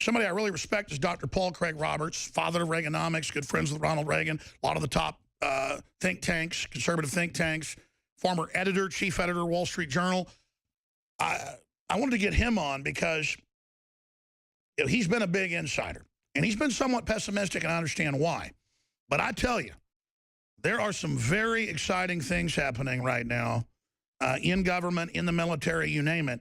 Somebody I really respect is Dr. Paul Craig Roberts, father of Reaganomics, good friends with Ronald Reagan, a lot of the top think tanks, conservative think tanks, former editor, chief editor, Wall Street Journal. I wanted to get him on because he's been a big insider, and he's been somewhat pessimistic, and I understand why. But I tell you, there are some very exciting things happening right now in government, in the military, you name it,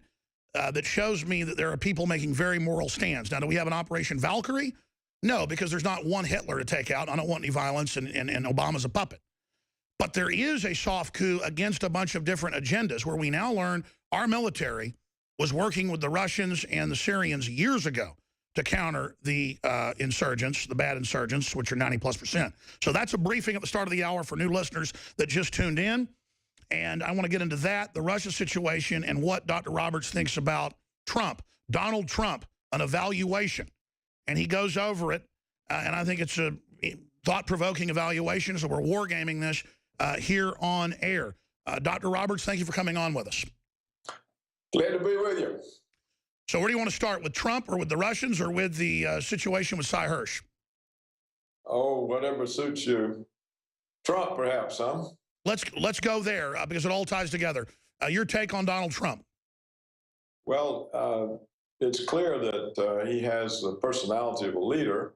that shows me that there are people making very moral stands. Now, do we have an Operation Valkyrie? No, because there's not one Hitler to take out. I don't want any violence, and Obama's a puppet. But there is a soft coup against a bunch of different agendas where we now learn our military was working with the Russians and the Syrians years ago to counter the insurgents, the bad insurgents, which are 90+%. So that's a briefing at the start of the hour for new listeners that just tuned in. And I want to get into that, the Russia situation, and what Dr. Roberts thinks about Trump, Donald Trump, an evaluation. And he goes over it, and I think it's a thought-provoking evaluation, so we're wargaming this here on air. Dr. Roberts, thank you for coming on with us. Glad to be with you. So where do you want to start, with Trump or with the Russians or with the situation with Cy Hirsch? Oh, whatever suits you. Trump, perhaps, huh? Let's go there because it all ties together. Your take on Donald Trump? Well, it's clear that he has the personality of a leader,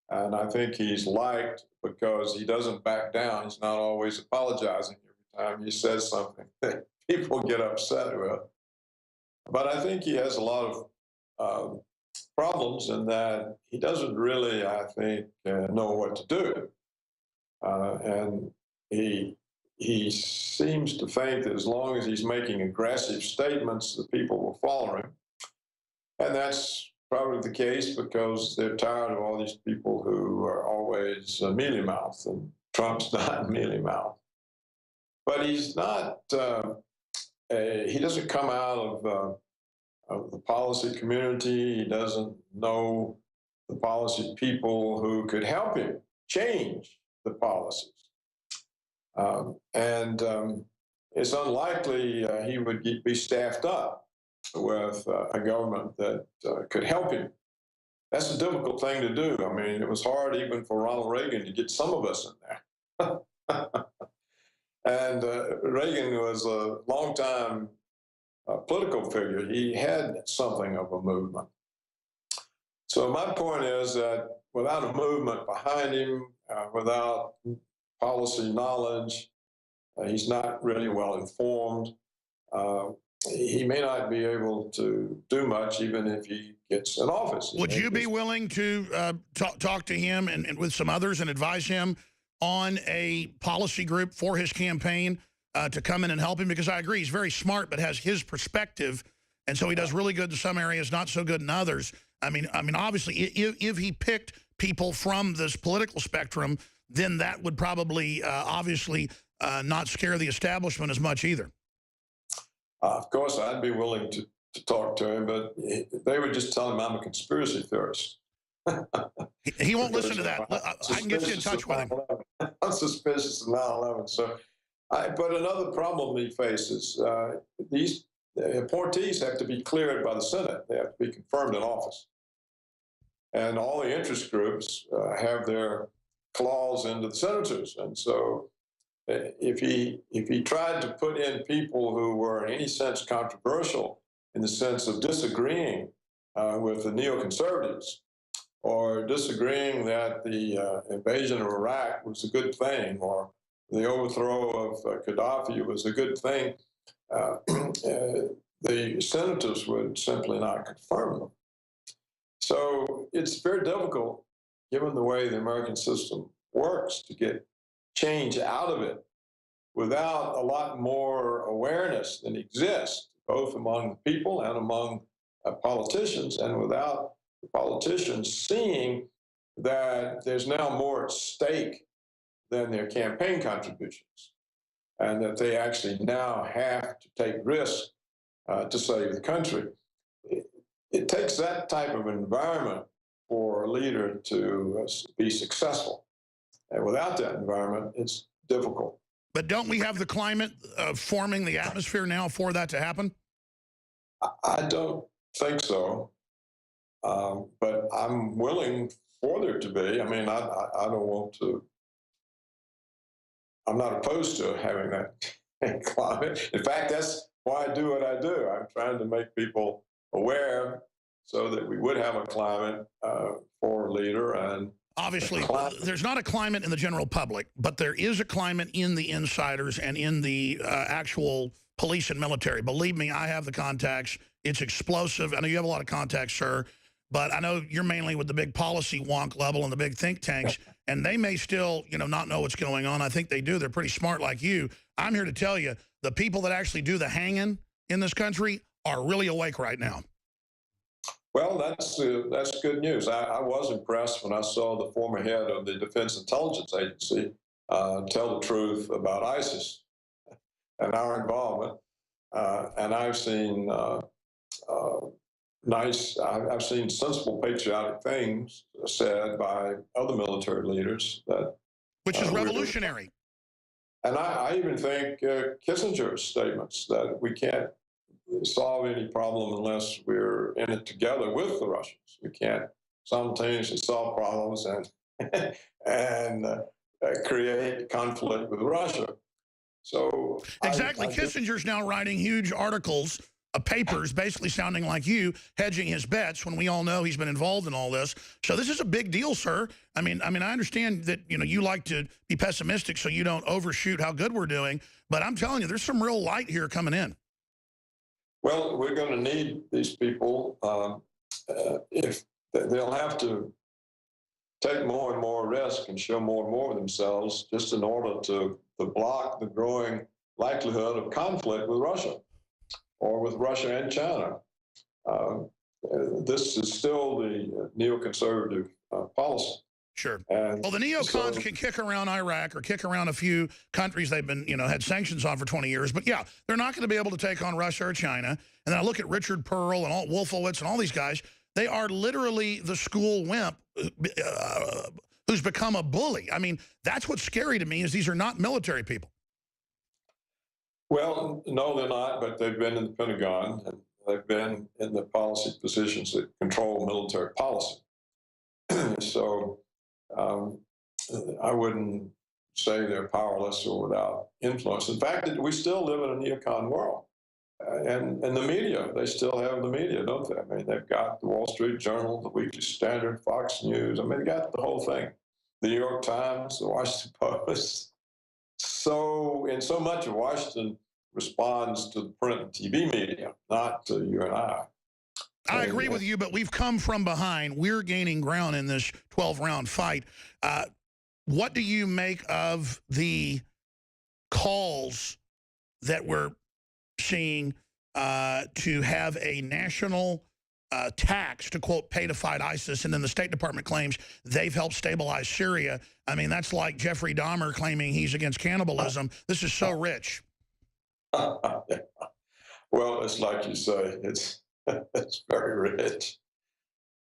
and I think he's liked because he doesn't back down. He's not always apologizing every time he says something that people get upset with. But I think he has a lot of problems in that he doesn't really, I think, know what to do. And he seems to think that as long as he's making aggressive statements, the people will follow him. And that's probably the case because they're tired of all these people who are always mealy-mouthed, and Trump's not mealy-mouthed. But he's not, he doesn't come out of the policy community. He doesn't know the policy people who could help him change the policies. It's unlikely he would be staffed up with a government that could help him. That's a difficult thing to do. I mean, it was hard even for Ronald Reagan to get some of us in there. And Reagan was a longtime political figure. He had something of a movement. So my point is that without a movement behind him, without policy knowledge, he's not really well informed. He may not be able to do much even if he gets in office. Would you be willing to talk to him and with some others and advise him on a policy group for his campaign to come in and help him? Because I agree, he's very smart, but has his perspective, and so he does really good in some areas, not so good in others. I mean, obviously, if he picked people from this political spectrum, then that would probably, obviously, not scare the establishment as much either. Of course, I'd be willing to talk to him, but they would just tell him I'm a conspiracy theorist. He won't listen to that. I can get you in touch with him. I'm suspicious of 9/11. So, but another problem he faces, these appointees have to be cleared by the Senate. They have to be confirmed in office. And all the interest groups have their claws into the senators. And so if he tried to put in people who were in any sense controversial in the sense of disagreeing with the neoconservatives or disagreeing that the invasion of Iraq was a good thing or the overthrow of Gaddafi was a good thing, the senators would simply not confirm them. So it's very difficult, given the way the American system works, to get change out of it without a lot more awareness than exists, both among the people and among politicians, and without the politicians seeing that there's now more at stake than their campaign contributions, and that they actually now have to take risks to save the country. It takes that type of environment for a leader to be successful. And without that environment, it's difficult. But don't we have the climate forming the atmosphere now for that to happen? I don't think so. But I'm willing for there to be. I mean, I don't want to. I'm not opposed to having that climate. In fact, that's why I do what I do. I'm trying to make people aware so that we would have a climate for a leader and Obviously, climate. there's not a climate in the general public, but there is a climate in the insiders and in the actual police and military. Believe me, I have the contacts. It's explosive. I know you have a lot of contacts, sir, but I know you're mainly with the big policy wonk level and the big think tanks, and they may still, not know what's going on. I think they do. They're pretty smart like you. I'm here to tell you, the people that actually do the hanging in this country are really awake right now. Well, that's good news. I was impressed when I saw the former head of the Defense Intelligence Agency tell the truth about ISIS and our involvement. And I've seen I've seen sensible, patriotic things said by other military leaders that, which is revolutionary. And I even think Kissinger's statements that we can't solve any problem unless we're in it together with the Russians. We can't simultaneously solve problems and create conflict with Russia. So exactly, Kissinger's now writing huge articles of papers, basically sounding like you, hedging his bets when we all know he's been involved in all this. So this is a big deal, sir. I mean, I understand that you like to be pessimistic so you don't overshoot how good we're doing, but I'm telling you, there's some real light here coming in. Well, we're going to need these people if they'll have to take more and more risk and show more and more of themselves just in order to block the growing likelihood of conflict with Russia or with Russia and China. This is still the neoconservative policy. Sure. Well, the neocons can kick around Iraq or kick around a few countries they've been, had sanctions on for 20 years. But yeah, they're not going to be able to take on Russia or China. And then I look at Richard Pearl and Wolfowitz and all these guys. They are literally the school wimp who's become a bully. I mean, that's what's scary to me is these are not military people. Well, no, they're not, but they've been in the Pentagon and they've been in the policy positions that control military policy. So I wouldn't say they're powerless or without influence. In fact, we still live in a neocon world. And the media, they still have the media, don't they? I mean, they've got the Wall Street Journal, the Weekly Standard, Fox News. I mean, they got the whole thing. The New York Times, the Washington Post. So, in so much of Washington responds to the print and TV media, not to you and I. I agree with you, but we've come from behind. We're gaining ground in this 12-round fight. What do you make of the calls that we're seeing to have a national tax to, quote, pay to fight ISIS, and then the State Department claims they've helped stabilize Syria? I mean, that's like Jeffrey Dahmer claiming he's against cannibalism. This is so rich. Well, it's like you say, it's very rich.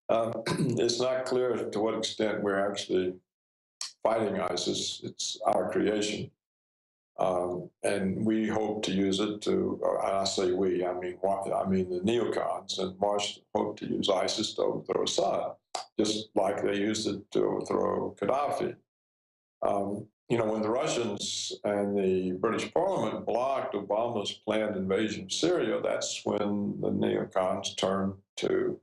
It's not clear to what extent we're actually fighting ISIS. It's our creation. And we hope to use it to, and I say we, I mean the neocons and Washington hope to use ISIS to overthrow Assad, just like they used it to overthrow Gaddafi. When the Russians and the British Parliament blocked Obama's planned invasion of Syria, that's when the neocons turned to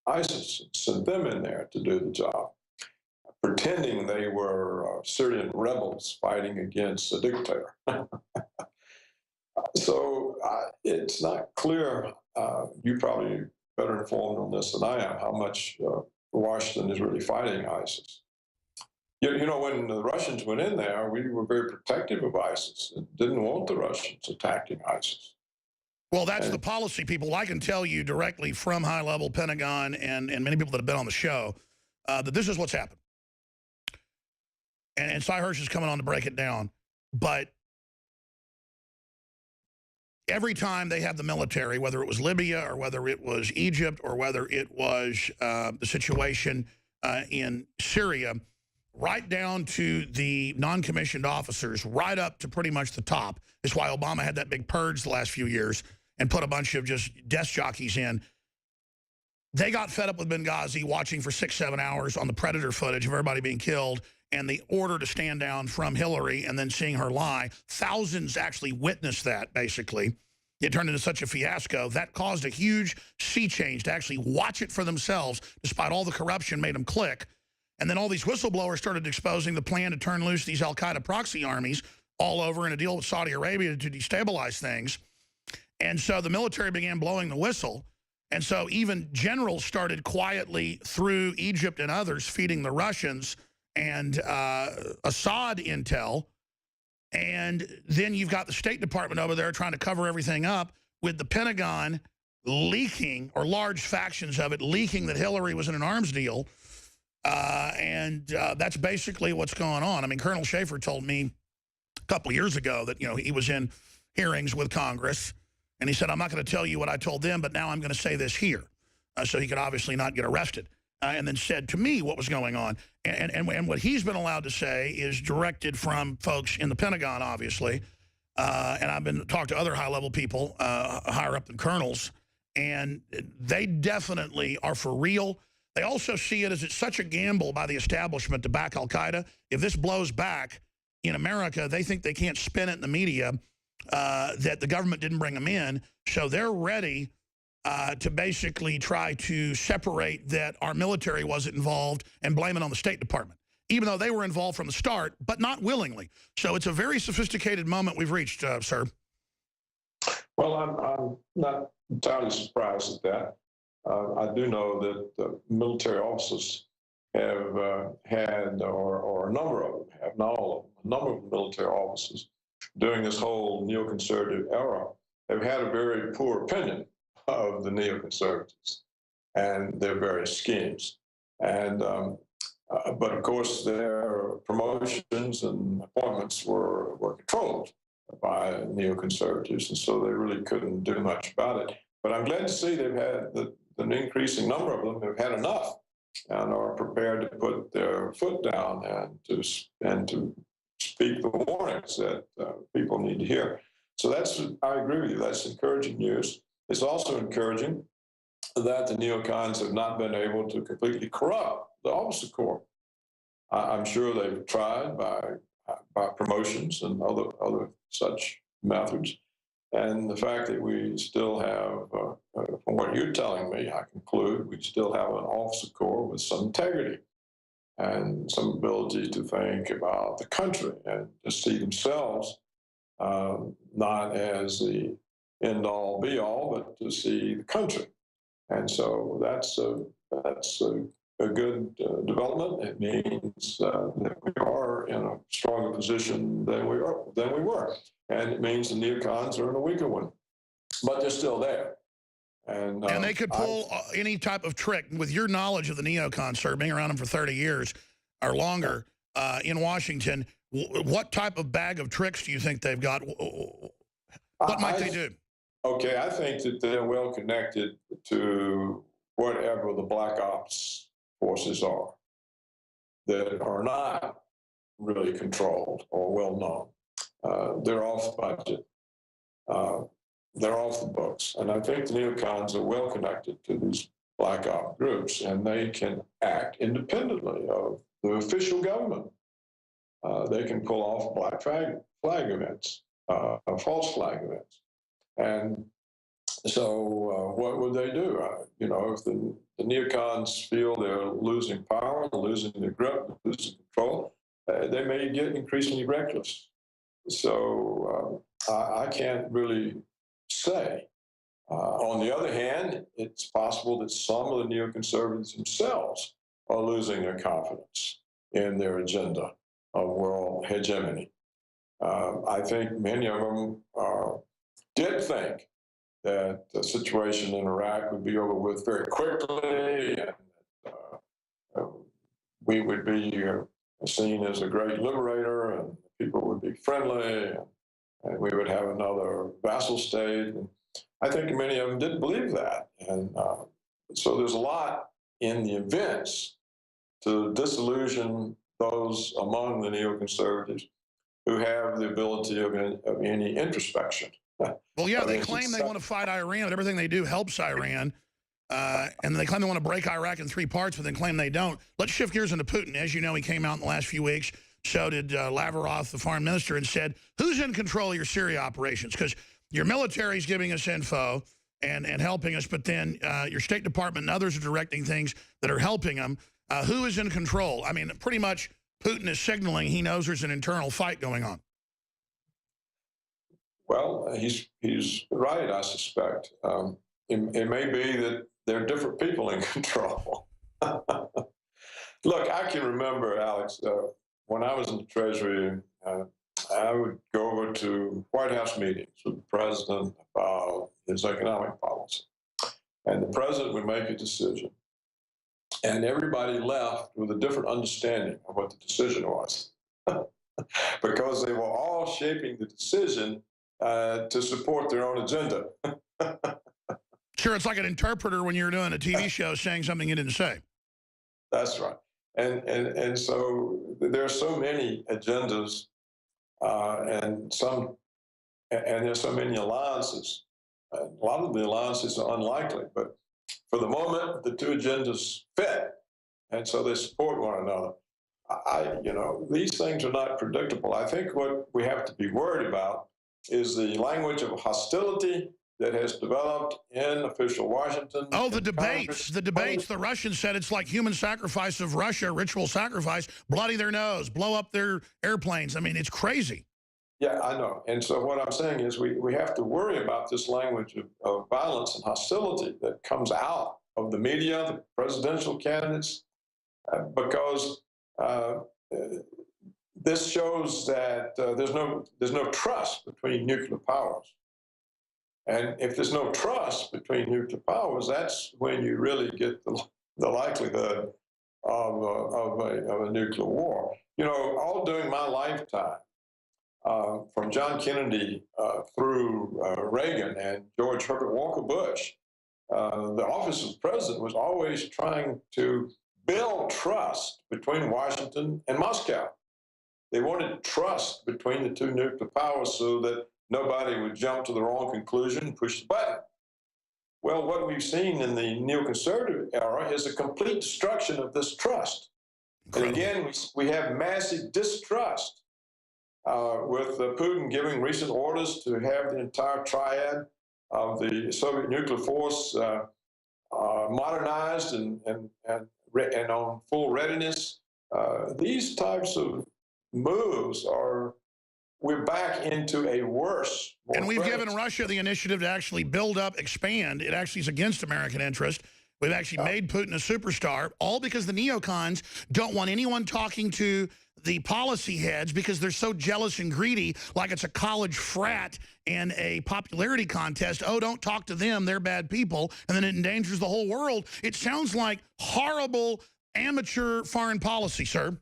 ISIS and sent them in there to do the job, pretending they were Syrian rebels fighting against a dictator. So it's not clear, you're probably better informed on this than I am, how much Washington is really fighting ISIS. When the Russians went in there, we were very protective of ISIS and didn't want the Russians attacking ISIS. Well, that's the policy, people. I can tell you directly from high-level Pentagon and many people that have been on the show that this is what's happened. And Cy Hirsch is coming on to break it down. But every time they have the military, whether it was Libya or whether it was Egypt or whether it was the situation in Syria, right down to the non-commissioned officers, right up to pretty much the top. That's why Obama had that big purge the last few years and put a bunch of just desk jockeys in. They got fed up with Benghazi watching for 6-7 hours on the Predator footage of everybody being killed and the order to stand down from Hillary and then seeing her lie. Thousands actually witnessed that, basically. It turned into such a fiasco. That caused a huge sea change to actually watch it for themselves, despite all the corruption made them click. And then all these whistleblowers started exposing the plan to turn loose these al-Qaeda proxy armies all over in a deal with Saudi Arabia to destabilize things. And so the military began blowing the whistle. And so even generals started quietly through Egypt and others feeding the Russians and Assad intel. And then you've got the State Department over there trying to cover everything up with the Pentagon leaking, or large factions of it leaking, that Hillary was in an arms deal. And that's basically what's going on. I mean, Colonel Schaefer told me a couple of years ago that, he was in hearings with Congress. And he said, I'm not going to tell you what I told them, but now I'm going to say this here. So he could obviously not get arrested. And then said to me what was going on. And what he's been allowed to say is directed from folks in the Pentagon, obviously. And I've been talked to other high-level people, higher up than colonels. And they definitely are for real. They also see it as it's such a gamble by the establishment to back al-Qaeda. If this blows back in America, they think they can't spin it in the media that the government didn't bring them in. So they're ready to basically try to separate that our military wasn't involved and blame it on the State Department, even though they were involved from the start, but not willingly. So it's a very sophisticated moment we've reached, sir. Well, I'm not entirely surprised at that. I do know that military officers have had, or a number of them have, not all of them, a number of military officers during this whole neoconservative era have had a very poor opinion of the neoconservatives and their various schemes. And but of course, their promotions and appointments were controlled by neoconservatives, and so they really couldn't do much about it. But I'm glad to see they've had an increasing number of them have had enough and are prepared to put their foot down and to speak the warnings that people need to hear. So I agree with you. That's encouraging news. It's also encouraging that the neocons have not been able to completely corrupt the officer corps. I'm sure they've tried by promotions and other such methods. And the fact that we still have, from what you're telling me, I conclude we still have an officer corps with some integrity and some ability to think about the country and to see themselves not as the end-all, be-all, but to see the country. And so that's a good development. It means that we are in a stronger position than we were. And it means the neocons are in a weaker one. But they're still there. And they could pull any type of trick. With your knowledge of the neocons, sir, being around them for 30 years or longer in Washington, what type of bag of tricks do you think they've got? What might they do? Okay, I think that they're well connected to whatever the black ops forces are that are not really controlled or well known. They're off budget. They're off the books. And I think the neocons are well connected to these black op groups, and they can act independently of the official government. They can pull off black flag events, false flag events. And so what would they do? If the neocons feel they're losing power, losing their grip, losing control, they may get increasingly reckless. So I can't really say. On the other hand, it's possible that some of the neoconservatives themselves are losing their confidence in their agenda of world hegemony. I think many of them did think that the situation in Iraq would be over with very quickly, and we would be seen as a great liberator, and people would be friendly, and we would have another vassal state. And I think many of them didn't believe that. And so there's a lot in the events to disillusion those among the neoconservatives who have the ability of any introspection. Well, yeah, they claim they want to fight Iran, but everything they do helps Iran. and they claim they want to break Iraq in 3 parts, but then claim they don't. Let's shift gears into Putin. As you know, he came out in the last few weeks, so did Lavrov, the foreign minister, and said, who's in control of your Syria operations? Because your military is giving us info and helping us, but then your State Department and others are directing things that are helping them. Who is in control? I mean, pretty much Putin is signaling he knows there's an internal fight going on. Well, he's right, I suspect. It may be that there are different people in control. Look, I can remember, Alex, when I was in the Treasury, I would go over to White House meetings with the president about his economic policy. And the president would make a decision. And everybody left with a different understanding of what the decision was. Because they were all shaping the decision to support their own agenda. Sure, it's like an interpreter when you're doing a TV show saying something you didn't say. That's right. And so there are so many agendas and there's so many alliances. A lot of the alliances are unlikely, but for the moment, the 2 agendas fit, and so they support one another. These things are not predictable. I think what we have to be worried about is the language of hostility that has developed in official Washington. Oh, the debates. The Russians said it's like human sacrifice of Russia, ritual sacrifice, bloody their nose, blow up their airplanes. I mean, it's crazy. Yeah, I know. And so what I'm saying is we have to worry about this language of violence and hostility that comes out of the media, the presidential candidates, because this shows that there's no trust between nuclear powers. And if there's no trust between nuclear powers, that's when you really get the likelihood of a nuclear war. All during my lifetime, from John Kennedy through Reagan and George Herbert Walker Bush, the office of president was always trying to build trust between Washington and Moscow. They wanted trust between the 2 nuclear powers so that nobody would jump to the wrong conclusion and push the button. Well, what we've seen in the neoconservative era is a complete destruction of this trust. Incredible. And again, we have massive distrust with Putin giving recent orders to have the entire triad of the Soviet nuclear force modernized and on full readiness. These types of moves we're back into a worse. And we've given Russia the initiative to actually build up, expand. It actually is against American interest. We've actually made Putin a superstar, all because the neocons don't want anyone talking to the policy heads because they're so jealous and greedy, like it's a college frat and a popularity contest. Oh, don't talk to them. They're bad people. And then it endangers the whole world. It sounds like horrible amateur foreign policy, sir.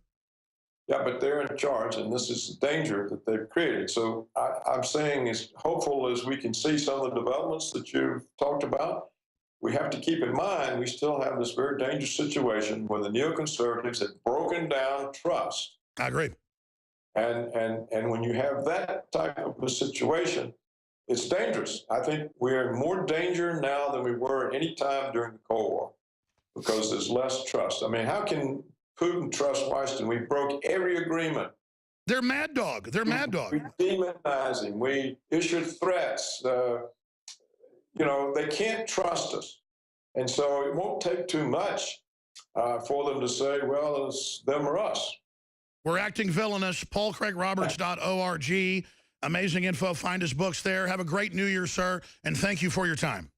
Yeah, but they're in charge, and this is the danger that they've created. So I'm saying, as hopeful as we can see some of the developments that you've talked about, we have to keep in mind we still have this very dangerous situation where the neoconservatives have broken down trust. I agree. And when you have that type of a situation, it's dangerous. I think we're in more danger now than we were any time during the Cold War because there's less trust. I mean, how can Putin trust Washington? We broke every agreement. They're mad dog. They're mad dog. We demonized him. We issued threats. They can't trust us. And so it won't take too much for them to say, well, it's them or us. We're acting villainous. PaulCraigRoberts.org. Amazing info. Find his books there. Have a great New Year, sir, and thank you for your time.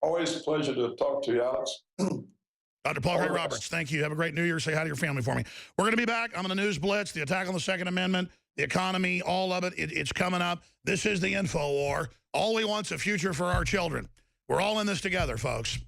Always a pleasure to talk to you, Alex. Dr. Paul Craig Roberts, thank you. Have a great New Year. Say hi to your family for me. We're going to be back. I'm on the News Blitz, the attack on the Second Amendment, the economy, all of it. It's coming up. This is the info war. All we want's a future for our children. We're all in this together, folks.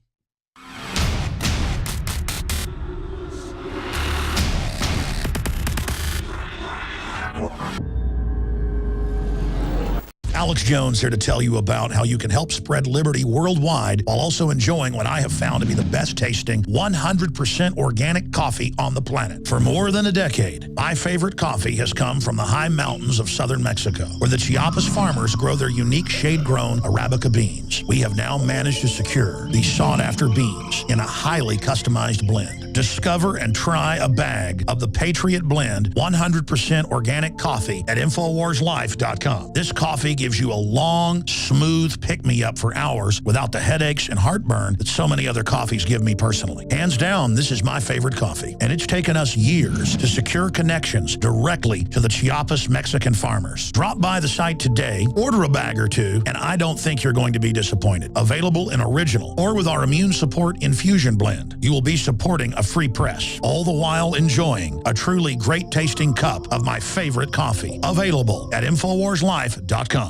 Alex Jones here to tell you about how you can help spread liberty worldwide while also enjoying what I have found to be the best tasting 100% organic coffee on the planet. For more than a decade, my favorite coffee has come from the high mountains of southern Mexico, where the Chiapas farmers grow their unique shade-grown Arabica beans. We have now managed to secure these sought-after beans in a highly customized blend. Discover and try a bag of the Patriot Blend 100% organic coffee at InfoWarsLife.com. This coffee gives you a long, smooth pick-me-up for hours without the headaches and heartburn that so many other coffees give me personally. Hands down, this is my favorite coffee, and it's taken us years to secure connections directly to the Chiapas Mexican farmers. Drop by the site today, order a bag or two, and I don't think you're going to be disappointed. Available in original or with our Immune Support Infusion Blend. You will be supporting a free press, all the while enjoying a truly great tasting cup of my favorite coffee. Available at InfoWarsLife.com.